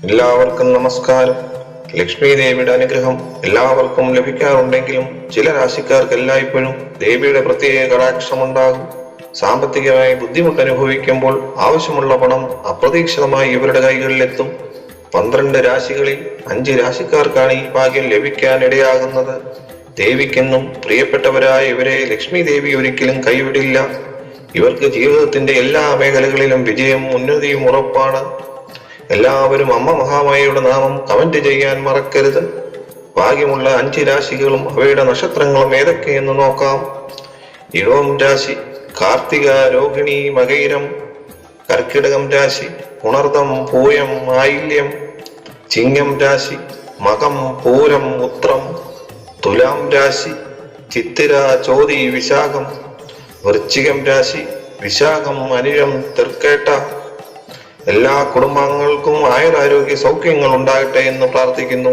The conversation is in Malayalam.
എല്ലാവർക്കും നമസ്കാരം. ലക്ഷ്മി ദേവിയുടെ അനുഗ്രഹം എല്ലാവർക്കും ലഭിക്കാറുണ്ടെങ്കിലും ചില രാശിക്കാർക്ക് എല്ലായ്പ്പോഴും ദേവിയുടെ പ്രത്യേക കടാക്ഷമുണ്ടാകും. സാമ്പത്തികമായി ബുദ്ധിമുട്ട് അനുഭവിക്കുമ്പോൾ ആവശ്യമുള്ള പണം അപ്രതീക്ഷിതമായി ഇവരുടെ കൈകളിലെത്തും. 12 രാശികളിൽ 5 രാശിക്കാർക്കാണ് ഈ ഭാഗ്യം ലഭിക്കാൻ ഇടയാകുന്നത്. ദേവിക്കെന്നും പ്രിയപ്പെട്ടവരായ ഇവരെ ലക്ഷ്മി ദേവി ഒരിക്കലും കൈവിടില്ല. ഇവർക്ക് ജീവിതത്തിന്റെ എല്ലാ മേഖലകളിലും വിജയം ഉന്നതിയും ഉറപ്പാണ്. എല്ലാവരും അമ്മ മഹാമായയുടെ നാമം കമന്റ് ചെയ്യാൻ മറക്കരുത്. ഭാഗ്യമുള്ള 5 രാശികളും അവയുടെ നക്ഷത്രങ്ങളും ഏതൊക്കെയെന്ന് നോക്കാം. ഇടവം രാശി കാർത്തിക, രോഹിണി, മകയിരം. കർക്കിടകം രാശി പുണർദം, പൂയം, ആയില്യം. ചിങ്ങം രാശി മകം, പൂരം, ഉത്രം. തുലാം രാശി ചിത്തിര, ചോതി, വിശാഖം. വൃശ്ചികം രാശി വിശാഖം, അനിഴം, തൃക്കേട്ട. എല്ലാ കുടുംബാംഗങ്ങൾക്കും ആയുരാരോഗ്യ സൗഖ്യങ്ങൾ ഉണ്ടാകട്ടെ എന്ന് പ്രാർത്ഥിക്കുന്നു.